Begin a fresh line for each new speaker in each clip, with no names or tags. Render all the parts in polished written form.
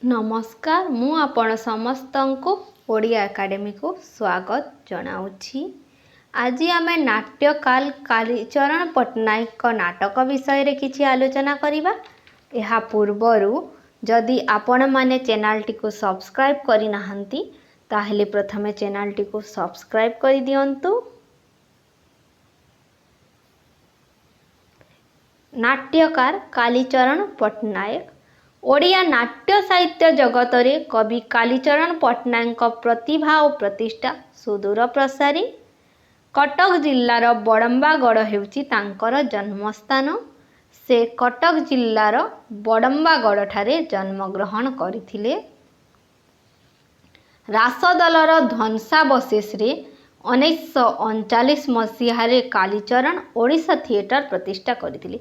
नमस्कार मु आपण समस्त को ओडिया एकेडमी को स्वागत जनाऊँगी। आज आम नाट्यकाल कालीचरण पट्टनायक का नाटक विषय रे किछि आलोचना करिबा। एहा पूर्वरु जदि आपण माने चैनल टी को सब्सक्राइब करि नाहंती ताहले प्रथमे चैनल टी को सब्सक्राइब करि दियंतु। नाट्यकार कालीचरण पट्टनायक ओडिया नाट्य साहित्य जगत रे कवि कालीचरण पट्टनायक प्रतिभा और प्रतिष्ठा सुदूर प्रसारी। कटक जिल्लार बड़म्बागढ़ हेउची तांकर जन्मस्थान। से कटक जिल्लार बड़म्बागढ़ ठारे जन्मग्रहण करथिले। रासदलर ध्वंसावशेष रे 1939 मसीहारे कालीचरण ओडिशा थिएटर प्रतिष्ठा करथिले।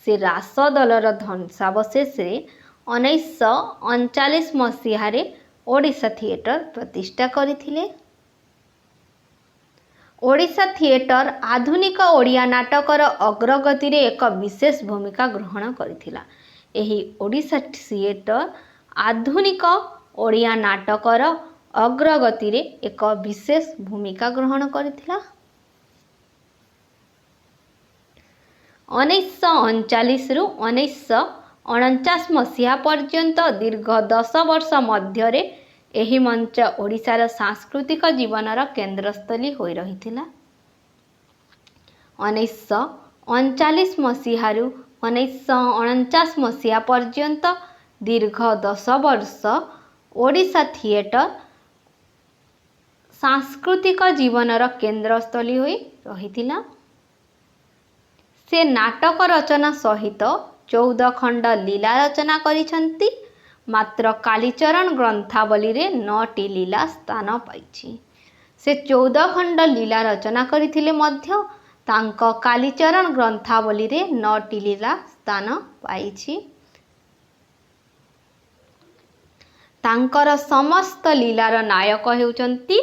से रासदलर ध्वंसावशेष रे 1939 मसीहारे ओडिशा थिएटर प्रतिष्ठा करथिले। ओडिशा थिएटर आधुनिक ओडिया नाटकर अग्रगति रे एक विशेष भूमिका ग्रहण करथिला। एही ओडिशा थिएटर आधुनिक ओडिया नाटकर अग्रगति रे एक विशेष भूमिका ग्रहण करथिला। 1939 रु 1949 मसीहा पर्यंत दीर्घ 10 वर्ष मध्य एही मंच ओडिशार सांस्कृतिक जीवनर केन्द्रस्थली होई रहिथिला। 1939 मसीहा रु 1949 मसीहा पर्यंत दीर्घ 10 वर्ष ओडिशा थिएटर सांस्कृतिक जीवनर केन्द्रस्थली होई रहिथिला। से नाटक रचना सहित 14 खंड लीला रचना करिसंती। मात्र कालीचरण ग्रंथावली रे 9टी लीला स्थान पाइछि। से 14 खंड लीला रचना करिथिले मध्य तांक कालीचरण ग्रंथावली रे 9टी लीला स्थान पाइछि। तांकर समस्त लीलार नायक हेउचंती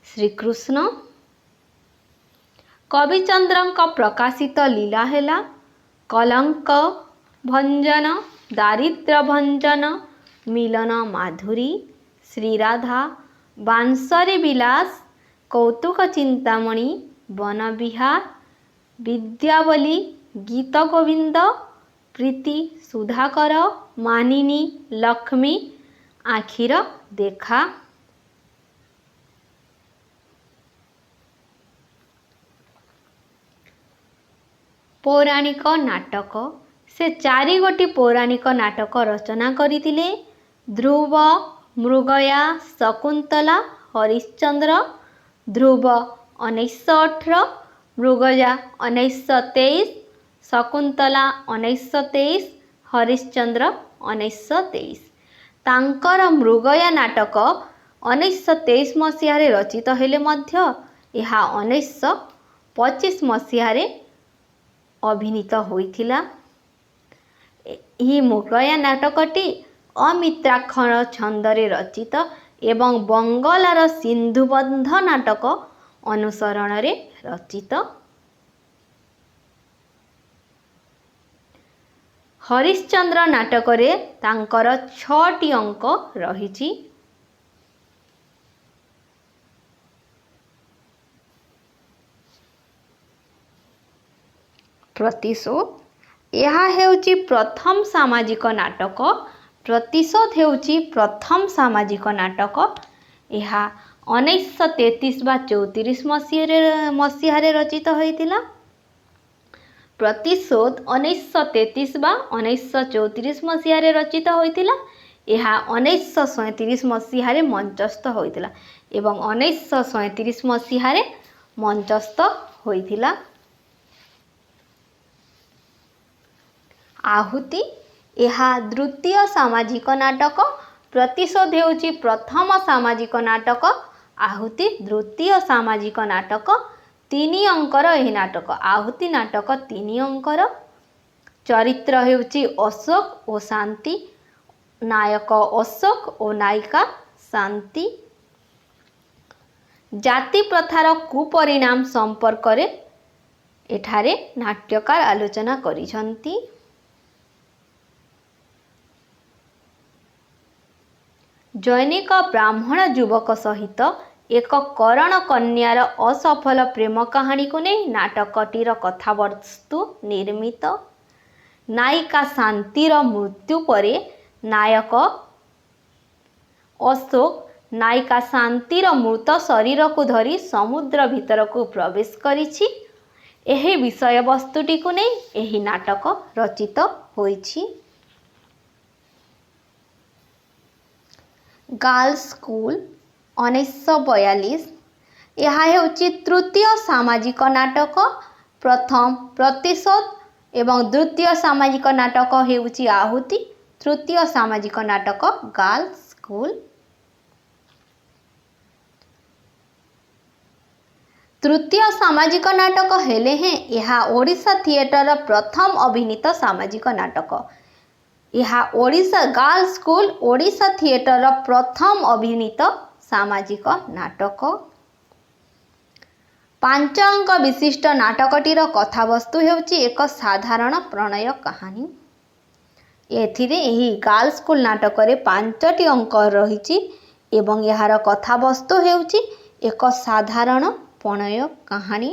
श्रीकृष्ण। कविचंद्रंक प्रकाशित लीला हेला कलंक भंजन, दारिद्र्य भंजन, मिलन माधुरी, श्रीराधा, बांसरी विलास, कौतुक चिंतामणि, वन विहार, विद्यावली, गीत गोविंद, प्रीति सुधाकर, मानिनी, लक्ष्मी, आखिर देखा। पौराणिक नाटक से 4 गोटी पौराणिक नाटक रचना करथिले। ध्रुव, मृगया, शकुंतला, हरिश्चंद्र। ध्रुव 1918, मृगया 1923, शकुंतला 1923, हरिश्चंद्र 1923। तांकर मृगया नाटक 1923 मसीह रचित हेले मध्य यह 1925 मसीह अभिनीत होइथिला। यही मृगया नाटकटी अमित्राक्षर छंदरे रचित एवं बंगलार सिंधुबंध नाटक अनुसरण रे रचित। हरिश्चंद्र नाटक रे तांकर 6टी अंक रहिछि। प्रतिशोध यह हेउची प्रथम सामाजिक नाटक। प्रतिशोध हेउची प्रथम सामाजिक नाटक। यह 1933 बा 34 मसीह रचित होइतिला। प्रतिशोध 1933 बा 1934 मसीह रचित होइतिला। यह 1937 मसीह मंचस्थ होइतिला एवं 1937 मसीह मंचस्थ होइतिला। आहुति यह द्वितीय सामाजिक नाटक। प्रतिशोध हेउची प्रथम सामाजिक नाटक। आहुति द्वितीय सामाजिक नाटक। 3 अंकर यही नाटक। आहुति नाटक 3 अंकर। चरित्र हेउची अशोक और शांति। नायक अशोक और नायिका शांति। जाति प्रथार कुपरिणाम संपर्क रे एठारे नाट्यकार आलोचना करिसंती। ଜୈନିକ ବ୍ରାହ୍ମଣ ଯୁବକ ସହିତ ଏକ କରଣ କନ୍ୟାର ଅସଫଳ ପ୍ରେମ କାହାଣୀକୁ ନେଇ ନାଟକଟିର କଥାବସ୍ତୁ ନିର୍ମିତ। ନାୟିକା ଶାନ୍ତିର ମୃତ୍ୟୁ ପରେ ନାୟକ ଅଶୋକ ନାୟିକା ଶାନ୍ତିର ମୃତ ଶରୀରକୁ ଧରି ସମୁଦ୍ର ଭିତରକୁ ପ୍ରବେଶ କରିଛି। ଏହି ବିଷୟବସ୍ତୁଟିକୁ ନେଇ ଏହି ନାଟକ ରଚିତ ହୋଇଛି। Girls school 1942। ଏହା ହେଉଛି ତୃତୀୟ ସାମାଜିକ ନାଟକ। ପ୍ରଥମ ପ୍ରତିଶୋଧ ଏବଂ ଦ୍ୱିତୀୟ ସାମାଜିକ ନାଟକ ହେଉଛି ଆହୁତି। ତୃତୀୟ ସାମାଜିକ ନାଟକ ଗାର୍ଲସ ସ୍କୁଲ। ତୃତୀୟ ସାମାଜିକ ନାଟକ ହେଲେ ହେଁ ଏହା ଓଡ଼ିଶା ଥିଏଟରର ପ୍ରଥମ ଅଭିନୀତ ସାମାଜିକ ନାଟକ। ଏହା ଗାର୍ଲସ ସ୍କୁଲ ଓଡ଼ିଶା ଥିଏଟରର ପ୍ରଥମ ଅଭିନୀତ ସାମାଜିକ ନାଟକ। 5 ଅଙ୍କ ବିଶିଷ୍ଟ ନାଟକଟିର କଥାବସ୍ତୁ ହେଉଛି ଏକ ସାଧାରଣ ପ୍ରଣୟ କାହାଣୀ। ଏଥିରେ ଏହି ଗାର୍ଲସ ସ୍କୁଲ ନାଟକରେ 5ଟି ଅଙ୍କ ରହିଛି ଏବଂ ଏହାର କଥାବସ୍ତୁ ହେଉଛି ଏକ ସାଧାରଣ ପ୍ରଣୟ କାହାଣୀ।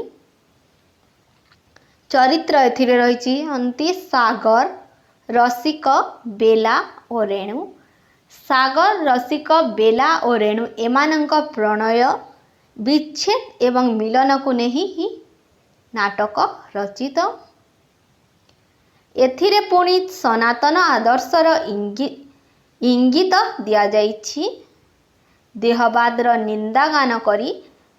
ଚରିତ୍ର ଏଥିରେ ରହିଛନ୍ତି ସାଗର, ରସିକ, ବେଲା ଓ ରେଣୁ। ସାଗର, ରସିକ, ବେଲା ଓ ରେଣୁ ଏମାନଙ୍କ ପ୍ରଣୟ, ବିଚ୍ଛେଦ ଏବଂ ମିଳନକୁ ନେଇ ହିଁ ନାଟକ ରଚିତ। ଏଥିରେ ପୁଣି ସନାତନ ଆଦର୍ଶର ଇଙ୍ଗିତ ଦିଆଯାଇଛି। ଦେହବାଦର ନିନ୍ଦାଗାନ କରି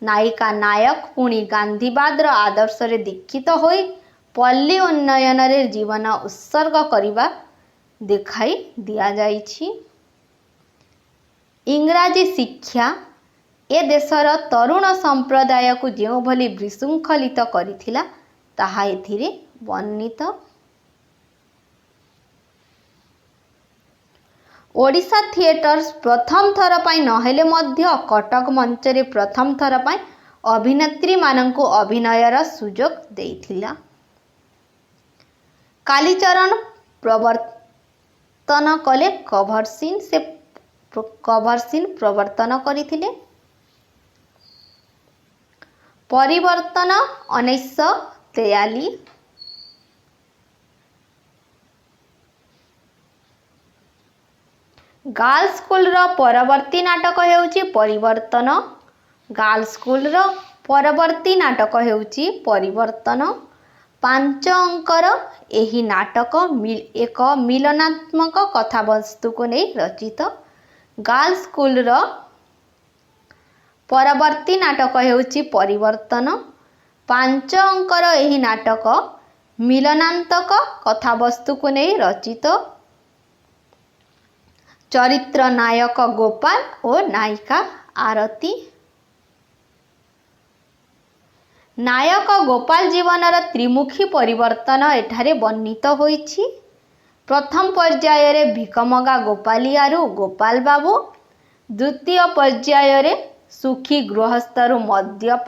ନାୟିକା ନାୟକ ପୁଣି ଗାନ୍ଧୀବାଦର ଆଦର୍ଶରେ ଦୀକ୍ଷିତ ହୋଇ ପଲ୍ଲୀ ଉନ୍ନୟନରେ ଜୀବନ ଉତ୍ସର୍ଗ କରିବା ଦେଖାଇ ଦିଆଯାଇଛି। ଇଂରାଜୀ ଶିକ୍ଷା ଏ ଦେଶର ତରୁଣ ସମ୍ପ୍ରଦାୟକୁ ଯେଉଁଭଳି ବିଶୃଙ୍ଖଳିତ କରିଥିଲା ତାହା ଏଥିରେ ବର୍ଣ୍ଣିତ। ଓଡ଼ିଶା ଥିଏଟର ପ୍ରଥମ ଥର ପାଇଁ ନହେଲେ ମଧ୍ୟ କଟକ ମଞ୍ଚରେ ପ୍ରଥମ ଥର ପାଇଁ ଅଭିନେତ୍ରୀମାନଙ୍କୁ ଅଭିନୟର ସୁଯୋଗ ଦେଇଥିଲା। କାଳୀଚରଣ ପ୍ରବର୍ତ୍ତନ କଲେ କଭର ସିନ୍ ପ୍ରବର୍ତ୍ତନ କରିଥିଲେ। ପରିବର୍ତ୍ତନ 1943। ଗାର୍ଲସ ସ୍କୁଲର ପରବର୍ତ୍ତୀ ନାଟକ ହେଉଛି ପରିବର୍ତ୍ତନ। ଗାର୍ଲସ ସ୍କୁଲର ପରବର୍ତ୍ତୀ ନାଟକ ହେଉଛି ପରିବର୍ତ୍ତନ। 5 ଅଙ୍କର ଏହି ନାଟକ ଏକ ମିଳନାତ୍ମକ କଥାବସ୍ତୁକୁ ନେଇ ରଚିତ। ଗାର୍ଲସ ସ୍କୁଲର ପରବର୍ତ୍ତୀ ନାଟକ ହେଉଛି ପରିବର୍ତ୍ତନ। 5 ଅଙ୍କର ଏହି ନାଟକ ମିଳନାତ୍ମକ କଥାବସ୍ତୁକୁ ନେଇ ରଚିତ। ଚରିତ୍ର ନାୟକ ଗୋପାଳ ଓ ନାୟିକା ଆରତୀ। ନାୟକ ଗୋପାଳ ଜୀବନର ତ୍ରିମୁଖୀ ପରିବର୍ତ୍ତନ ଏଠାରେ ବର୍ଣ୍ଣିତ ହୋଇଛି। ପ୍ରଥମ ପର୍ଯ୍ୟାୟରେ ଭିକମଙ୍ଗା ଗୋପାଳିଆରୁ ଗୋପାଳ ବାବୁ, ଦ୍ୱିତୀୟ ପର୍ଯ୍ୟାୟରେ ସୁଖୀ ଗୃହସ୍ଥରୁ ମଦ୍ୟପ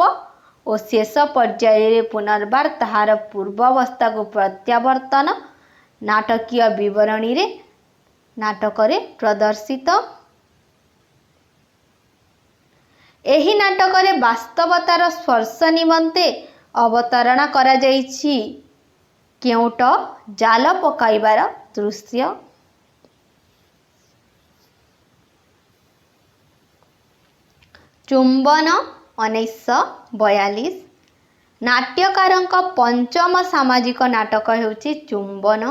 ଓ ଶେଷ ପର୍ଯ୍ୟାୟରେ ପୁନର୍ବାର ତାହାର ପୂର୍ବାବସ୍ଥାକୁ ପ୍ରତ୍ୟାବର୍ତ୍ତନ ନାଟକୀୟ ବିବରଣୀରେ ନାଟକରେ ପ୍ରଦର୍ଶିତ। ଏହି ନାଟକରେ ବାସ୍ତବତାର ସ୍ପର୍ଶ ନିମନ୍ତେ ଅବତାରଣା କରାଯାଇଛି କେଉଟ ଜାଲ ପକାଇବାର ଦୃଶ୍ୟ। ଚୁମ୍ବନ 1942। ନାଟ୍ୟକାରଙ୍କ ପଞ୍ଚମ ସାମାଜିକ ନାଟକ ହେଉଛି ଚୁମ୍ବନ।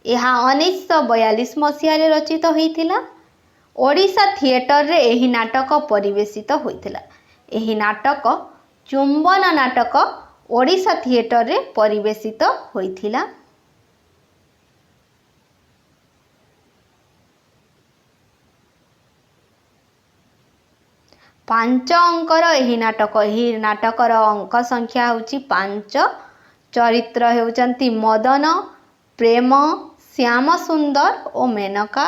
ଏହା 1942 ମସିହାରେ ରଚିତ ହୋଇଥିଲା। ଓଡ଼ିଶା ଥିଏଟରରେ ଏହି ନାଟକ ପରିବେଷିତ ହୋଇଥିଲା। ଏହି ନାଟକ ଚୁମ୍ବନ ନାଟକ ଓଡ଼ିଶା ଥିଏଟରରେ ପରିବେଷିତ ହୋଇଥିଲା। 5 ଅଙ୍କର ଏହି ନାଟକର ଅଙ୍କ ସଂଖ୍ୟା ହେଉଛି 5। ଚରିତ୍ର ହେଉଛନ୍ତି ମଦନ, ପ୍ରେମ, ଶ୍ୟାମସୁନ୍ଦର ଓ ମେନକା।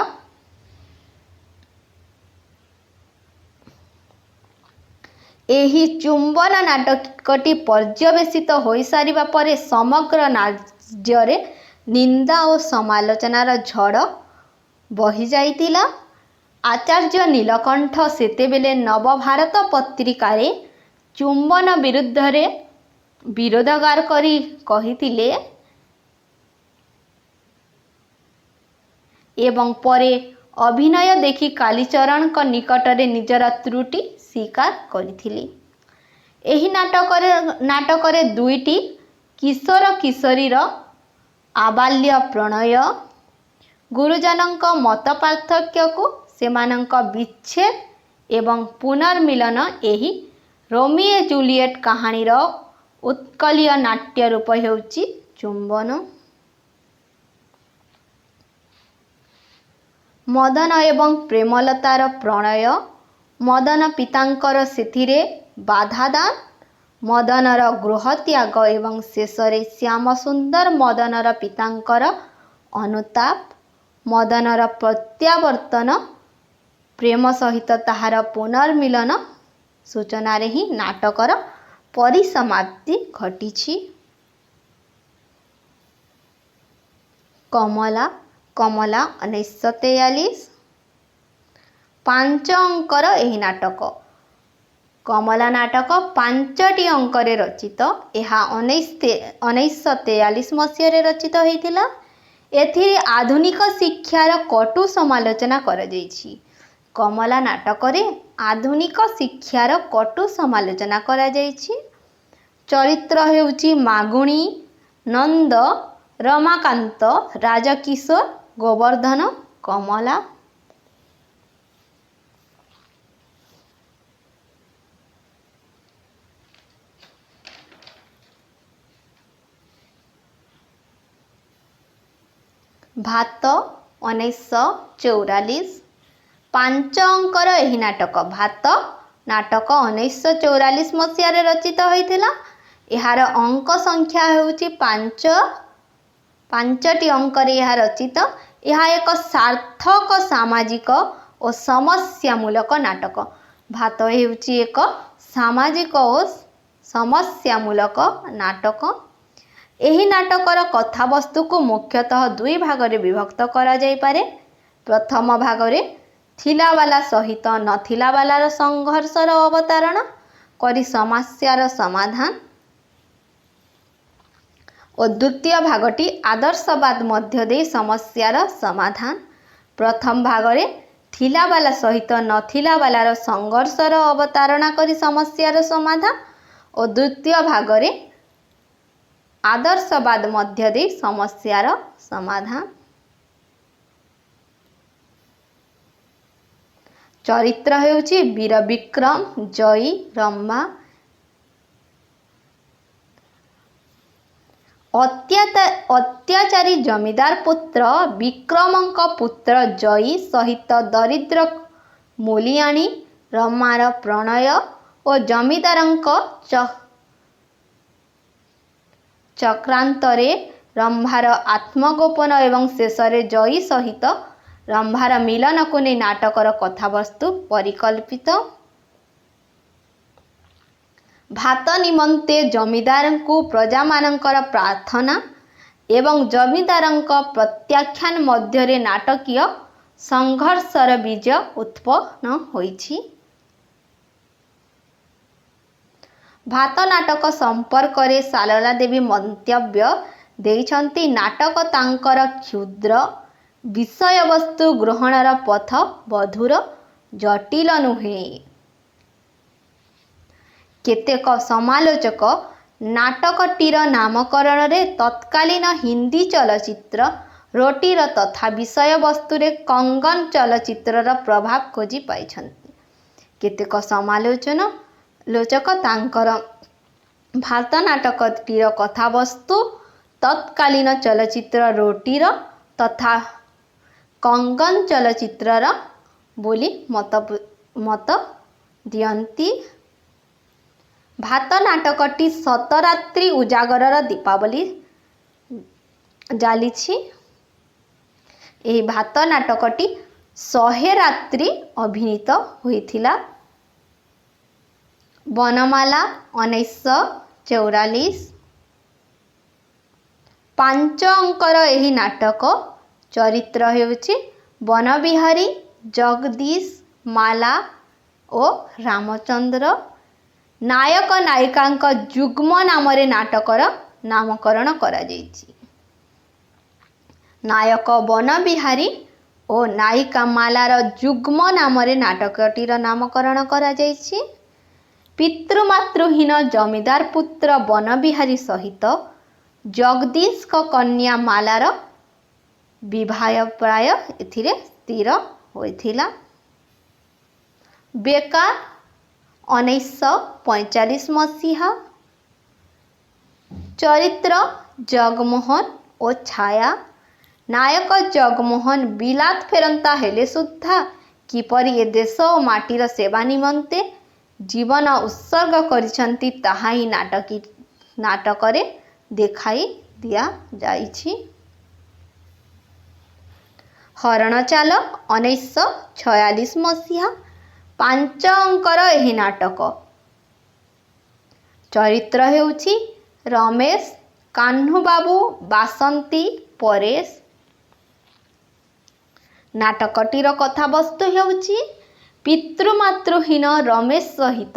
ଏହି ଚୁମ୍ବନ ନାଟକଟି ପର୍ଯ୍ୟବେସିତ ହୋଇସାରିବା ପରେ ସମଗ୍ର ରାଜ୍ୟରେ ନିନ୍ଦା ଓ ସମାଲୋଚନାର ଝଡ଼ ବହିଯାଇଥିଲା। आचार्य नीलकंठ सेतेबेले नवभारत पत्रिकार चुंबन विरुद्ध रे विरोधगार करी कहिथिले एवं परे अभिनय देखि कालीचरण का निकट रे निजर त्रुटि स्वीकार करिथिले। एही नाटक रे दुईटी किशोर किशोरीर आबाल्य प्रणय गुरुजनक मत पार्थक्य को सेमानंक विच्छेद एवं पुनर्मिलन एही रोमियो जूलिएट कहानीर उत्कलीय नाट्य रूप हेउची चुंबन। मदन एवं प्रेमलतार प्रणय मदन पितांकर सेथिरे बाधादान मदनर गृहत्याग एवं शेषरे श्याम सुंदर मदनर पितांकर अनुताप मदनर प्रत्यावर्तन प्रेम सहित ताहार पुनर्मिलन सूचना रे ही नाटकर परिसमाप्ति घटिछि। कमला कमला 1943 5 अंकर एही नाटक कमला नाटक 5टी अंकरे रचित एहा 1943 मसीह रचित होइतिला। एथिरे आधुनिक शिक्षार कटु समालोचना कर जाइछि। कमला नाटक रे आधुनिक शिक्षार कटु समालोचना करा जाइछि। चरित्र हेउछि मागुणी नंद रमाकांत राजकिशोर गोवर्धन कमला। भात 1944 5 अंकर एही नाटक भात नाटक 1944 मसीह रचित होइथिला। एहार अंक संख्या हेउछि 5टी अंकरे यह रचित। यह एक सार्थक सामाजिक और समस्यामूलक नाटक। भात हेउछि एक सामाजिक और समस्यामूलक नाटक। एही नाटकर कथावस्तु को मुख्यतः 2 भागरे विभक्त करा जाय पारे। प्रथम भागरे थिलावाला सहित नथिलावालार संघर्षर अवतारण करी समस्यार समाधान और द्वितीय भागटी आदर्शवाद मध्य दे समस्यार समाधान। प्रथम भागरे थिलावाला सहित नथिलावालार संघर्षर अवतारणा करी समस्यार समाधान और द्वितीय भागरे आदर्शवाद मध्य दे समस्यार समाधान। चरित्र हेउछि वीर विक्रम जयी रंभा। अत्याचारी जमीदार पुत्र विक्रमंक पुत्र जयी सहित दरिद्र मूलियाणी रमार प्रणय और जमीदारंक चक्रांतरे रंभार आत्मगोपन एवं शेषरे जयी सहित रंभार मिलन को नहीं नाटकर कथावस्तु परिकल्पित। भात निमंते जमीदार को प्रजा मानकर प्रार्थना एवं जमीदारंक प्रत्याख्यान मध्य नाटकीय संघर्षर बीज उत्पन्न होइछि। भात नाटक संपर्क रे सालला देवी मंतव्य देइछंती। नाटक तांकर क्षुद्र विषय वस्तु ग्रहणर पथ बधुर जटिल नुहे। केतेक समालोचक नाटकटीर नामकरण रे तत्कालीन हिंदी चलचित्र रोटीर तथा विषय वस्तु रे कंगन चलचित्रर प्रभाव खोजी पाइछंती। केतेक समालोचक तांकर भात नाटकटीर कथावस्तु तत्कालीन चलचित्र रोटीर तथा कंगन चलचित्रर बोली मत दियंती। भात नाटकटी सतरात्रि उजागरर दीपावली जालिछि। एही भात नाटकटी 100 रात्रि अभिनीत होइथिला। बनमाला 1944 5 अंकर एही नाटक। चरित्र हेउछि बनबिहारी ଜଗଦୀଶ, ମାଲା ଓ ରାମଚନ୍ଦ୍ର। ନାୟକ ନାୟିକାଙ୍କ ଯୁଗ୍ମ ନାମରେ ନାଟକର ନାମକରଣ କରାଯାଇଛି। ନାୟକ ବନବିହାରୀ ଓ ନାୟିକା ମାଲାର ଯୁଗ୍ମ ନାମରେ ନାଟକଟିର ନାମକରଣ କରାଯାଇଛି। ପିତୃମାତୃହୀନ ଜମିଦାର ପୁତ୍ର ବନବିହାରୀ ସହିତ ଜଗଦୀଶଙ୍କ କନ୍ୟା ମାଲାର ବିବାହ ପ୍ରାୟ ଏଥିରେ ସ୍ଥିର ହୋଇଥିଲା। ବେକାର 1945 ମସିହା। ଚରିତ୍ର ଜଗମୋହନ ଓ ଛାୟା। ନାୟକ ଜଗମୋହନ ବିଲାତ ଫେରନ୍ତା ହେଲେ ସୁଦ୍ଧା କିପରି ଏ ଦେଶ ଓ ମାଟିର ସେବା ନିମନ୍ତେ ଜୀବନ ଉତ୍ସର୍ଗ କରିଛନ୍ତି ତାହା ହିଁ ନାଟକରେ ଦେଖାଇ ଦିଆଯାଇଛି। ହରଣଚାଲ 1946 ମସିହା। 5 ଅଙ୍କର ଏହି ନାଟକ। ଚରିତ୍ର ହେଉଛି ରମେଶ, କାହ୍ନୁବାବୁ, ବାସନ୍ତୀ, ପରେଶ। ନାଟକଟିର କଥାବସ୍ତୁ ହେଉଛି ପିତୃମାତୃହୀନ ରମେଶ ସହିତ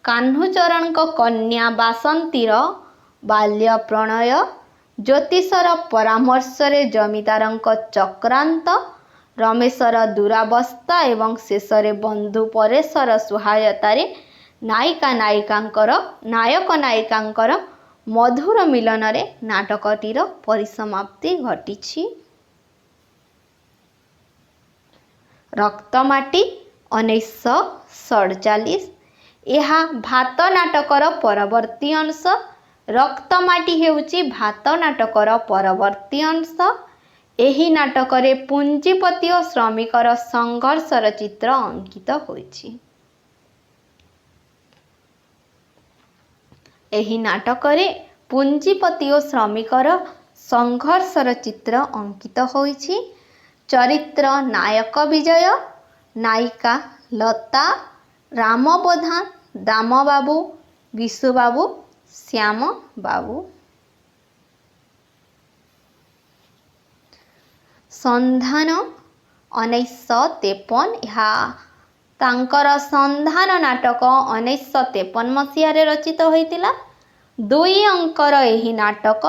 କାହ୍ନୁଚରଣଙ୍କ କନ୍ୟା ବାସନ୍ତୀର ବାଲ୍ୟ ପ୍ରଣୟ, ଜ୍ୟୋତିଷର ପରାମର୍ଶରେ ଜମିଦାରଙ୍କ ଚକ୍ରାନ୍ତ, ରମେଶର ଦୁରାବସ୍ଥା ଏବଂ ଶେଷରେ ବନ୍ଧୁ ପରେଶର ସହାୟତାରେ ନାୟକ ନାୟିକାଙ୍କର ମଧୁର ମିଳନରେ ନାଟକଟିର ପରିସମାପ୍ତି ଘଟିଛି। ରକ୍ତମାଟି 1947। ଏହା ଭାତ ନାଟକର ପରବର୍ତ୍ତୀ ଅଂଶ। ରକ୍ତମାଟି ହେଉଛି ଭାତ ନାଟକର ପରବର୍ତ୍ତୀ ଅଂଶ। ଏହି ନାଟକରେ ପୁଞ୍ଜିପତି ଓ ଶ୍ରମିକର ସଂଘର୍ଷର ଚିତ୍ର ଅଙ୍କିତ ହୋଇଛି। ଏହି ନାଟକରେ ପୁଞ୍ଜିପତି ଓ ଶ୍ରମିକର ସଂଘର୍ଷର ଚିତ୍ର ଅଙ୍କିତ ହୋଇଛି। ଚରିତ୍ର ନାୟକ ବିଜୟ, ନାୟିକା ଲତା, ରାମ ପ୍ରଧାନ, ଦାମବାବୁ, ବିଶୁବାବୁ, ଶ୍ୟାମବାବୁ। ସନ୍ଧାନ 1953। ଏହା ତାଙ୍କର ସନ୍ଧାନ ନାଟକ 1953 ମସିହାରେ ରଚିତ ହୋଇଥିଲା। 2 ଅଙ୍କର ଏହି ନାଟକ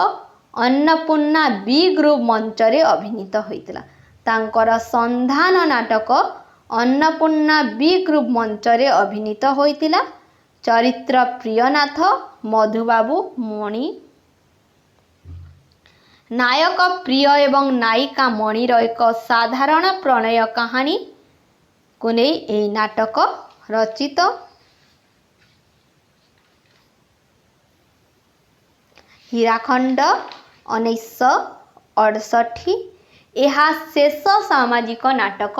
ଅନ୍ନପୂର୍ଣ୍ଣା ବି ଗ୍ରୁପ୍ ମଞ୍ଚରେ ଅଭିନୀତ ହୋଇଥିଲା। ତାଙ୍କର ସନ୍ଧାନ ନାଟକ ଅନ୍ନପୂର୍ଣ୍ଣା ବି ଗ୍ରୁପ୍ ମଞ୍ଚରେ ଅଭିନୀତ ହୋଇଥିଲା। ଚରିତ୍ର ପ୍ରିୟନାଥ, ମଧୁବାବୁ, ମଣି। ନାୟକ ପ୍ରିୟ ଏବଂ ନାୟିକା ମଣିର ଏକ ସାଧାରଣ ପ୍ରଣୟ କାହାଣୀକୁ ନେଇ ଏହି ନାଟକ ରଚିତ। ହୀରାଖଣ୍ଡ 1968। ଏହା ଶେଷ ସାମାଜିକ ନାଟକ।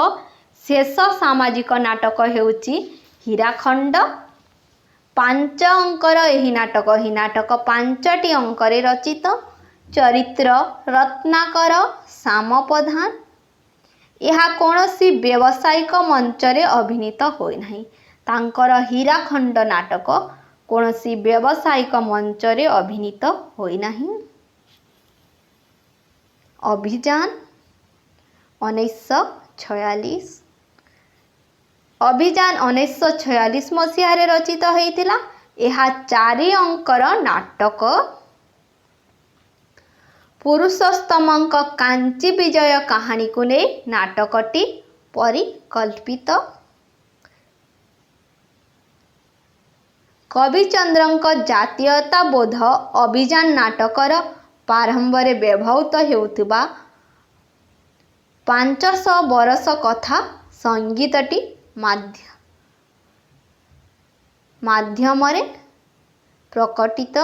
ଶେଷ ସାମାଜିକ ନାଟକ ହେଉଛି ହୀରାଖଣ୍ଡ। 5 ଅଙ୍କର ଏହି ନାଟକ। ଏହି ନାଟକ 5ଟି ଅଙ୍କରେ ରଚିତ। ଚରିତ୍ର ରତ୍ନାକର, ଶ୍ୟାମ ପ୍ରଧାନ। ଏହା କୌଣସି ବ୍ୟବସାୟିକ ମଞ୍ଚରେ ଅଭିନୀତ ହୋଇନାହିଁ। ତାଙ୍କର ହୀରାଖଣ୍ଡ ନାଟକ କୌଣସି ବ୍ୟବସାୟିକ ମଞ୍ଚରେ ଅଭିନୀତ ହୋଇନାହିଁ। ଅଭିଯାନ 1946। ଅଭିଯାନ 1946 ମସିହାରେ ରଚିତ ହୋଇଥିଲା। ଏହା 4 ଅଙ୍କର ନାଟକ। ପୁରୁଷୋତ୍ତମଙ୍କ କାଞ୍ଚି ବିଜୟ କାହାଣୀକୁ ନେଇ ନାଟକଟି ପରିକଳ୍ପିତ। କବିଚନ୍ଦ୍ରଙ୍କ ଜାତୀୟତାବୋଧ ଅଭିଯାନ ନାଟକର ପ୍ରାରମ୍ଭରେ ବ୍ୟବହୃତ ହେଉଥିବା 500 ବରଷ କଥା ସଙ୍ଗୀତଟି ମାଧ୍ୟମରେ ପ୍ରକଟିତ।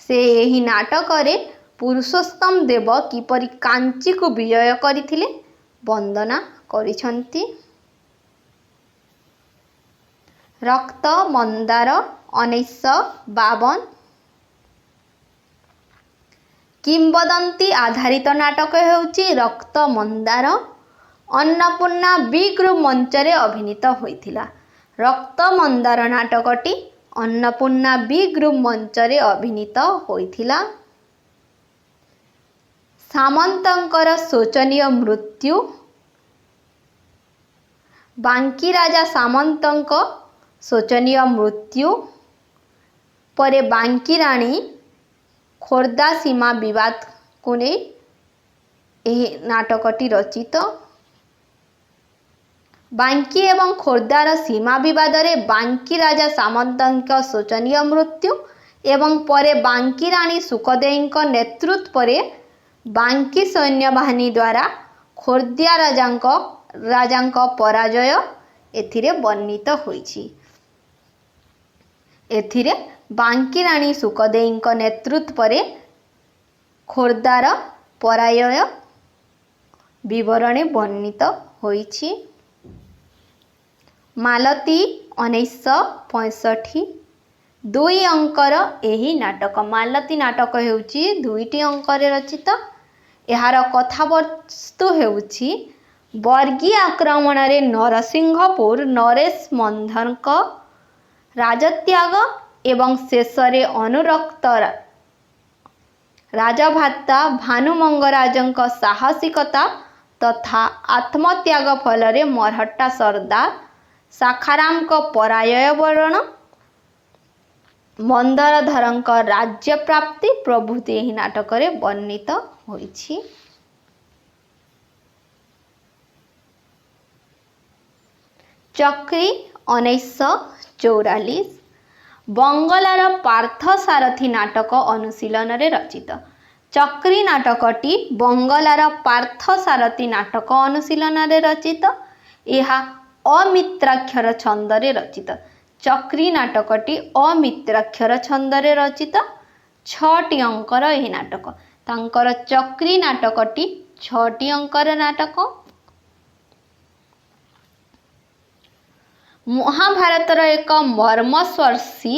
ସେ ଏହି ନାଟକରେ ପୁରୁଷୋତ୍ତମ ଦେବ କିପରି କାଞ୍ଚିକୁ ବିଜୟ କରିଥିଲେ ବର୍ଣ୍ଣନା କରିଛନ୍ତି। ରକ୍ତ ମନ୍ଦାର 1952। କିମ୍ବଦନ୍ତୀ ଆଧାରିତ ନାଟକ ହେଉଛି ରକ୍ତ ମନ୍ଦାର। ଅନ୍ନପୂର୍ଣ୍ଣା ବି ଗ୍ରୁପ୍ ମଞ୍ଚରେ ଅଭିନୀତ ହୋଇଥିଲା। ରକ୍ତ ମନ୍ଦାର ନାଟକଟି ଅନ୍ନପୂର୍ଣ୍ଣା ବି ଗ୍ରୁପ୍ ମଞ୍ଚରେ ଅଭିନୀତ ହୋଇଥିଲା। ସାମନ୍ତଙ୍କର ଶୋଚନୀୟ ମୃତ୍ୟୁ। ବାଙ୍କୀ ରାଜା ସାମନ୍ତଙ୍କ ଶୋଚନୀୟ ମୃତ୍ୟୁ ପରେ ବାଙ୍କୀ ରାଣୀ ଖୋର୍ଦ୍ଧା ସୀମା ବିବାଦକୁ ନେଇ ଏହି ନାଟକଟି ରଚିତ। ବାଙ୍କୀ ଏବଂ ଖୋର୍ଦ୍ଧାର ସୀମା ବିବାଦରେ ବାଙ୍କୀ ରାଜା ସାମନ୍ତଙ୍କ ଶୋଚନୀୟ ମୃତ୍ୟୁ ଏବଂ ପରେ ବାଙ୍କୀ ରାଣୀ ସୁକଦେଈଙ୍କ ନେତୃତ୍ୱରେ ବାଙ୍କୀ ସୈନ୍ୟବାହିନୀ ଦ୍ୱାରା ଖୋର୍ଦ୍ଧା ରାଜାଙ୍କ ପରାଜୟ ଏଥିରେ ବର୍ଣ୍ଣିତ ହୋଇଛି। ଏଥିରେ ବାଙ୍କୀ ରାଣୀ ସୁକଦେଈଙ୍କ ନେତୃତ୍ୱରେ ଖୋର୍ଦ୍ଧାର ପରାଜୟ ବିବରଣୀ ବର୍ଣ୍ଣିତ ହୋଇଛି। ମାଳତୀ 1965 2 ଅଙ୍କର ଏହି ନାଟକ। ମାଳତୀ ନାଟକ ହେଉଛି 2ଟି ଅଙ୍କରେ ରଚିତ। ଏହାର କଥାବସ୍ତୁ ହେଉଛି ବର୍ଗୀ ଆକ୍ରମଣରେ ନରସିଂହପୁର ନରେଶ ମନ୍ମଥଙ୍କ ରାଜତ୍ୟାଗ ଏବଂ ଶେଷରେ ଅନୁରକ୍ତ ରାଜଭ୍ରାତା ଭାନୁ ମଙ୍ଗରାଜଙ୍କ ସାହସିକତା ତଥା ଆତ୍ମତ୍ୟାଗ ଫଳରେ ମରହଟ୍ଟା ସର୍ଦ୍ଦାର ଶାଖାରାମଙ୍କ ପରାଜୟ ବର୍ଣ୍ଣନ, ମନ୍ଦରଧରଙ୍କ ରାଜ୍ୟପ୍ରାପ୍ତି ପ୍ରଭୃତି ଏହି ନାଟକରେ ବର୍ଣ୍ଣିତ ହୋଇଛି। ଚକ୍ରୀ 1944 ବଙ୍ଗଳାର ପାର୍ଥସାରଥୀ ନାଟକ ଅନୁଶୀଳନରେ ରଚିତ। ଚକ୍ରୀ ନାଟକଟି ବଙ୍ଗଳାର ପାର୍ଥସାରଥୀ ନାଟକ ଅନୁଶୀଳନରେ ରଚିତ। ଏହା ଅମିତ୍ରାକ୍ଷର ଛନ୍ଦରେ ରଚିତ। ଚକ୍ରୀ ନାଟକଟି ଅମିତ୍ରାକ୍ଷର ଛନ୍ଦରେ ରଚିତ। 6ଟି ଅଙ୍କର ଏହି ନାଟକ। ତାଙ୍କର ଚକ୍ରୀ ନାଟକଟି 6ଟି ଅଙ୍କର ନାଟକ। ମହାଭାରତର ଏକ ମର୍ମସ୍ପର୍ଶୀ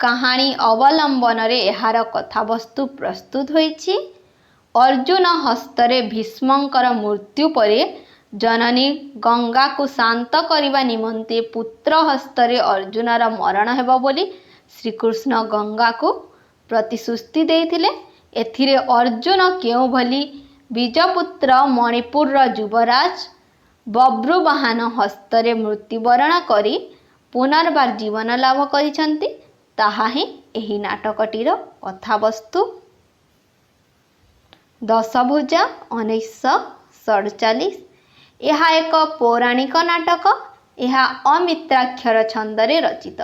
କାହାଣୀ ଅବଲମ୍ବନରେ ଏହାର କଥାବସ୍ତୁ ପ୍ରସ୍ତୁତ ହୋଇଛି। ଅର୍ଜୁନ ହସ୍ତରେ ଭୀଷ୍ମଙ୍କର ମୃତ୍ୟୁ ପରେ ଜନନୀ ଗଙ୍ଗାକୁ ଶାନ୍ତ କରିବା ନିମନ୍ତେ ପୁତ୍ର ହସ୍ତରେ ଅର୍ଜୁନର ମରଣ ହେବ ବୋଲି ଶ୍ରୀକୃଷ୍ଣ ଗଙ୍ଗାକୁ ପ୍ରତିଶ୍ରୁତି ଦେଇଥିଲେ। ଏଥିରେ ଅର୍ଜୁନ କେଉଁଭଳି ବିଜପୁତ୍ର ମଣିପୁରର ଯୁବରାଜ ବଭ୍ରୁବାହନ ହସ୍ତରେ ମୃତ୍ୟୁବରଣ କରି ପୁନର୍ବାର ଜୀବନ ଲାଭ କରିଛନ୍ତି ତାହା ହିଁ ଏହି ନାଟକଟିର କଥାବସ୍ତୁ। ଦଶଭୁଜା 1947 ଏହା ଏକ ପୌରାଣିକ ନାଟକ। ଏହା ଅମିତ୍ରାକ୍ଷର ଛନ୍ଦରେ ରଚିତ।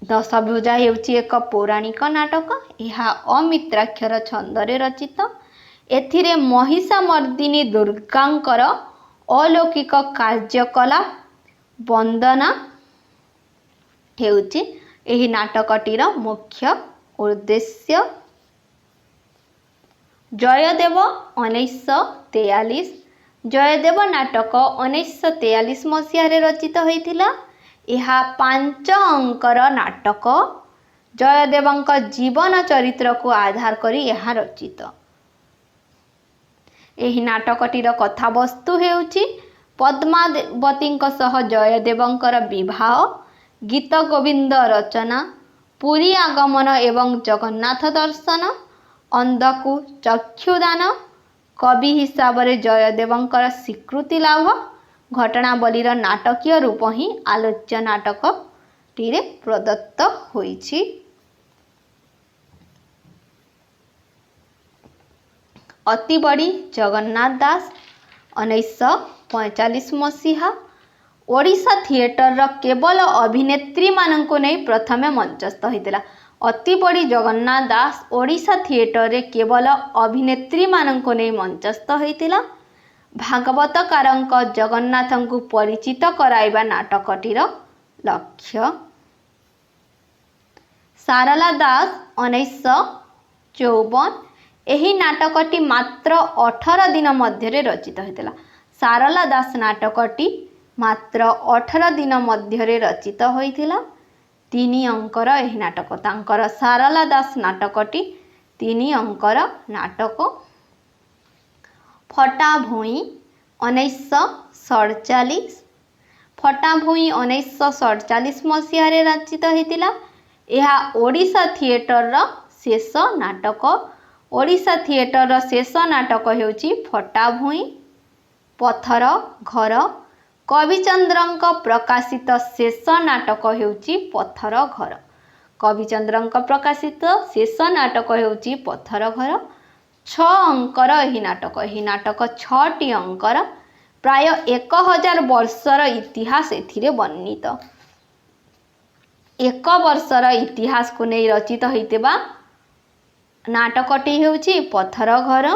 ଦଶଭୁଜା ହେଉଛି ଏକ ପୌରାଣିକ ନାଟକ। ଏହା ଅମିତ୍ରାକ୍ଷର ଛନ୍ଦରେ ରଚିତ। ଏଥିରେ ମହିଷାମର୍ଦିନୀ ଦୁର୍ଗାଙ୍କର ଅଲୌକିକ କାର୍ଯ୍ୟକଳାପ ବର୍ଣ୍ଣନା ହେଉଛି ଏହି ନାଟକଟିର ମୁଖ୍ୟ ଉଦ୍ଦେଶ୍ୟ। ଜୟଦେବ 1943 ଜୟଦେବ ନାଟକ 1943 ମସିହାରେ ରଚିତ ହୋଇଥିଲା। ଏହା 5 ଅଙ୍କର ନାଟକ। ଜୟଦେବଙ୍କ ଜୀବନ ଚରିତ୍ରକୁ ଆଧାର କରି ଏହା ରଚିତ। ଏହି ନାଟକଟିର କଥାବସ୍ତୁ ହେଉଛି ପଦ୍ମାବତୀଙ୍କ ସହ ଜୟଦେବଙ୍କର ବିବାହ, ଗୀତ ଗୋବିନ୍ଦ ରଚନା, ପୁରୀ ଆଗମନ ଏବଂ ଜଗନ୍ନାଥ ଦର୍ଶନ, ଅନ୍ଧକୁ ଚକ୍ଷୁଦାନ, କବି ହିସାବରେ ଜୟଦେବଙ୍କର ସ୍ୱୀକୃତି ଲାଭ ଘଟଣାବଳୀର ନାଟକୀୟ ରୂପ ହିଁ ଆଲୋଚ୍ୟ ନାଟକଟିରେ ପ୍ରଦତ୍ତ ହୋଇଛି। ଅତିବଡ଼ି ଜଗନ୍ନାଥ ଦାସ 1945 ମସିହା ଓଡ଼ିଶା ଥିଏଟରର କେବଳ ଅଭିନେତ୍ରୀମାନଙ୍କୁ ନେଇ ପ୍ରଥମେ ମଞ୍ଚସ୍ଥ ହୋଇଥିଲା। ଅତିବଡ଼ି ଜଗନ୍ନାଥ ଦାସ ଓଡ଼ିଶା ଥିଏଟରରେ କେବଳ ଅଭିନେତ୍ରୀମାନଙ୍କୁ ନେଇ ମଞ୍ଚସ୍ଥ ହୋଇଥିଲା। ଭାଗବତକାରଙ୍କ ଜଗନ୍ନାଥଙ୍କୁ ପରିଚିତ କରାଇବା ନାଟକଟିର ଲକ୍ଷ୍ୟ। ସାରଳା ଦାସ 1954 ଏହି ନାଟକଟି ମାତ୍ର 18 ଦିନ ମଧ୍ୟରେ ରଚିତ ହୋଇଥିଲା। ସାରଳା ଦାସ ନାଟକଟି ମାତ୍ର 18 ଦିନ ମଧ୍ୟରେ ରଚିତ ହୋଇଥିଲା। 3 ଅଙ୍କର ଏହି ନାଟକ। ତାଙ୍କର ସାରଳା ଦାସ ନାଟକଟି 3 ଅଙ୍କର ନାଟକ। ଫଟା ଭୂଇଁ 1947 ଫଟା ଭୂଇଁ 1947 ମସିହାରେ ରଚିତ ହୋଇଥିଲା। ଏହା ଓଡ଼ିଶା ଥିଏଟରର ଶେଷ ନାଟକ। ओडिशा थिएटर शेष नाटक हेउची फटा भुई पथर घर। कविचंद्रंक प्रकाशित शेष नाटक हेउची पथर घर। कविचंद्रंक प्रकाशित शेष नाटक हेउची पथर घर। 6 अंकर यही नाटक 6टी अंकर प्राय 1000 वर्षर इतिहास एथिरे वर्णित। 1 वर्षर इतिहास को नहीं रचित होइतेबा नाटकटी हेउची पथर घर।